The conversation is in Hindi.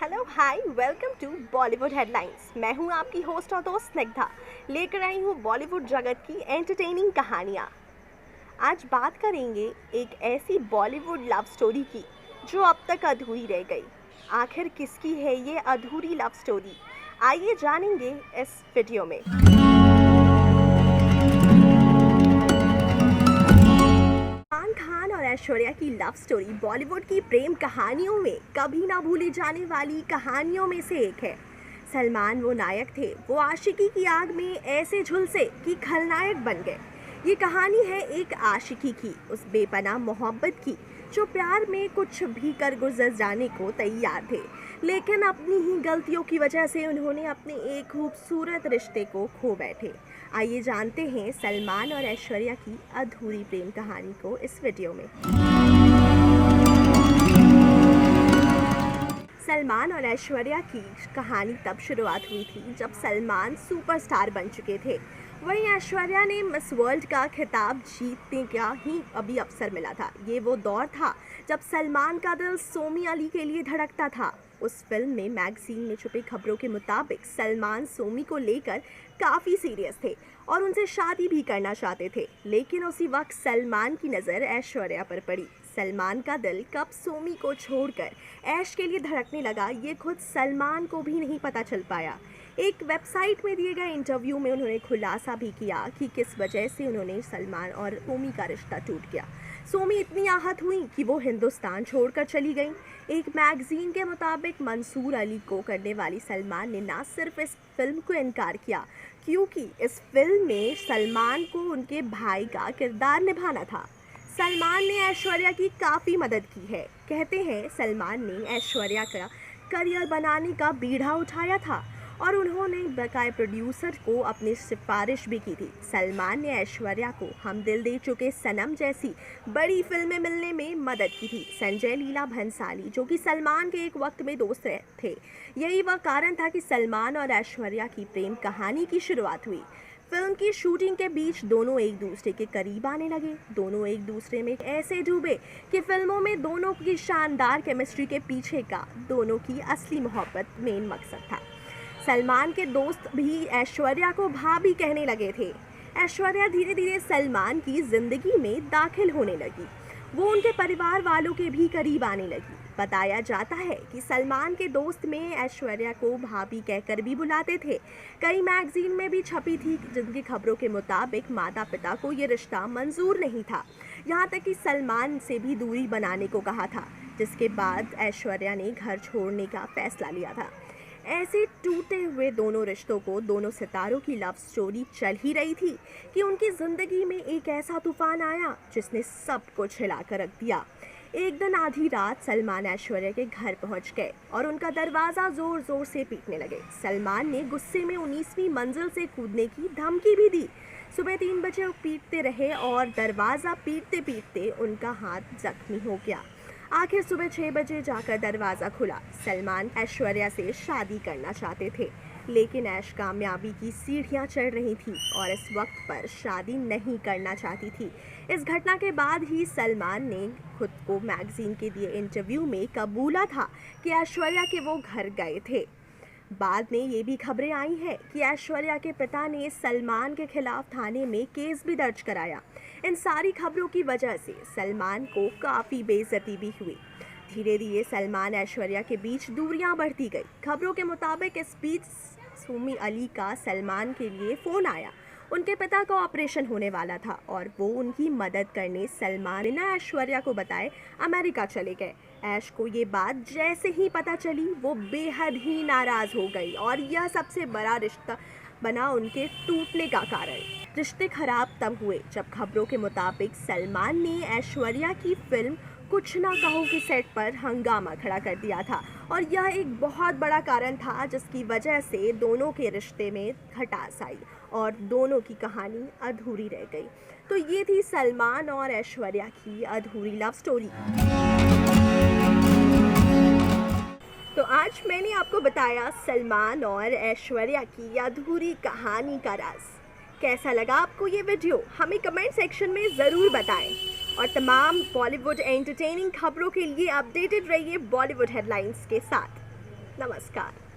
Hello hi welcome to Bollywood headlines. मैं हूं आपकी होस्ट और दोस्त स्निग्धा, लेकर आई हूं बॉलीवुड जगत की एंटरटेनिंग कहानियां। आज बात करेंगे एक ऐसी बॉलीवुड लव स्टोरी की जो अब तक अधूरी रह गई। आखिर किसकी है ये अधूरी लव स्टोरी, आइए जानेंगे इस वीडियो में। सलमान खान और ऐश्वर्या की लव स्टोरी बॉलीवुड की प्रेम कहानियों में कभी ना भूली जाने वाली कहानियों में से एक है। सलमान वो नायक थे, वो आशिकी की आग में ऐसे झुलसे कि खलनायक बन गए। ये कहानी है एक आशिकी की, उस बेपनाह मोहब्बत की जो प्यार में कुछ भी कर गुजर जाने को तैयार थे, लेकिन अपनी ही गलतियों की वजह से उन्होंने अपने एक खूबसूरत रिश्ते को खो बैठे। आइए जानते हैं सलमान और ऐश्वर्या की अधूरी प्रेम कहानी को इस वीडियो में। सलमान और ऐश्वर्या की कहानी तब शुरुआत हुई थी जब सलमान सुपरस्टार बन चुके थे। वहीं ऐश्वर्या ने मिस वर्ल्ड का खिताब जीतने का ही अभी अवसर मिला था। ये वो दौर था जब सलमान का दिल सोमी अली के लिए धड़कता था। उस फिल्म में मैगजीन में छुपी खबरों के मुताबिक सलमान सोमी को लेकर काफ़ी सीरियस थे और उनसे शादी भी करना चाहते थे, लेकिन उसी वक्त सलमान की नज़र ऐश्वर्या पर पड़ी। सलमान का दिल कब सोमी को छोड़कर ऐश के लिए धड़कने लगा, ये खुद सलमान को भी नहीं पता चल पाया। एक वेबसाइट में दिए गए इंटरव्यू में उन्होंने खुलासा भी किया कि किस वजह से उन्होंने सलमान और सोमी का रिश्ता टूट गया। सोमी इतनी आहत हुई कि वो हिंदुस्तान छोड़कर चली गई। एक मैगजीन के मुताबिक मंसूर अली को करने वाली सलमान ने ना सिर्फ इस फिल्म को इनकार किया, क्योंकि इस फिल्म में सलमान को उनके भाई का किरदार निभाना था। सलमान ने ऐश्वर्या की काफ़ी मदद की है। कहते हैं सलमान ने ऐश्वर्या का करियर बनाने का बीड़ा उठाया था और उन्होंने बकाए प्रोड्यूसर को अपनी सिफारिश भी की थी। सलमान ने ऐश्वर्या को हम दिल दे चुके सनम जैसी बड़ी फिल्में मिलने में मदद की थी। संजय लीला भंसाली, जो कि सलमान के एक वक्त में दोस्त थे, यही वह कारण था कि सलमान और ऐश्वर्या की प्रेम कहानी की शुरुआत हुई। फिल्म की शूटिंग के बीच दोनों एक दूसरे के करीब आने लगे। दोनों एक दूसरे में ऐसे डूबे कि फिल्मों में दोनों की शानदार केमिस्ट्री के पीछे का दोनों की असली मोहब्बत मेन मकसद था। सलमान के दोस्त भी ऐश्वर्या को भाभी कहने लगे थे। ऐश्वर्या धीरे धीरे सलमान की जिंदगी में दाखिल होने लगी। वो उनके परिवार वालों के भी करीब आने लगी। बताया जाता है कि सलमान के दोस्त में ऐश्वर्या को भाभी कहकर भी बुलाते थे। कई मैगजीन में भी छपी थी जिनकी खबरों के मुताबिक माता पिता को ये रिश्ता मंजूर नहीं था, यहाँ तक कि सलमान से भी दूरी बनाने को कहा था, जिसके बाद ऐश्वर्या ने घर छोड़ने का फैसला लिया था। ऐसे टूटे हुए दोनों रिश्तों को दोनों सितारों की लव स्टोरी चल ही रही थी कि उनकी ज़िंदगी में एक ऐसा तूफान आया जिसने सब कुछ हिलाकर रख दिया। एक दिन आधी रात सलमान ऐश्वर्या के घर पहुंच गए और उनका दरवाज़ा ज़ोर ज़ोर से पीटने लगे। सलमान ने गुस्से में 19वीं मंजिल से कूदने की धमकी भी दी। सुबह 3 बजे वो पीटते रहे और दरवाज़ा पीटते पीटते उनका हाथ जख्मी हो गया। आखिर सुबह 6 बजे जाकर दरवाज़ा खुला। सलमान ऐश्वर्या से शादी करना चाहते थे, लेकिन ऐश कामयाबी की सीढ़ियां चढ़ रही थी और इस वक्त पर शादी नहीं करना चाहती थी। इस घटना के बाद ही सलमान ने खुद को मैगजीन के दिए इंटरव्यू में कबूला था कि ऐश्वर्या के वो घर गए थे। बाद में ये भी खबरें आई हैं कि ऐश्वर्या के पिता ने सलमान के खिलाफ थाने में केस भी दर्ज कराया। इन सारी खबरों की वजह से सलमान को काफ़ी बेइज्जती भी हुई। धीरे धीरे सलमान ऐश्वर्या के बीच दूरियां बढ़ती गई। खबरों के मुताबिक इस बीच सोमी अली का सलमान के लिए फ़ोन आया। उनके पिता का ऑपरेशन होने वाला था और वो उनकी मदद करने सलमान बिना ऐश्वर्या को बताए अमेरिका चले गए। ऐश को ये बात जैसे ही पता चली, वो बेहद ही नाराज़ हो गई और यह सबसे बड़ा रिश्ता बना उनके टूटने का कारण। रिश्ते खराब तब हुए जब खबरों के मुताबिक सलमान ने ऐश्वर्या की फिल्म कुछ ना कहो के सेट पर हंगामा खड़ा कर दिया था और यह एक बहुत बड़ा कारण था जिसकी वजह से दोनों के रिश्ते में खटास आई और दोनों की कहानी अधूरी रह गई। तो ये थी सलमान और ऐश्वर्या की अधूरी लव स्टोरी। तो आज मैंने आपको बताया सलमान और ऐश्वर्या की अधूरी कहानी का राज। कैसा लगा आपको ये वीडियो, हमें कमेंट सेक्शन में ज़रूर बताएं और तमाम बॉलीवुड एंटरटेनिंग खबरों के लिए अपडेटेड रहिए बॉलीवुड हेडलाइंस के साथ। नमस्कार।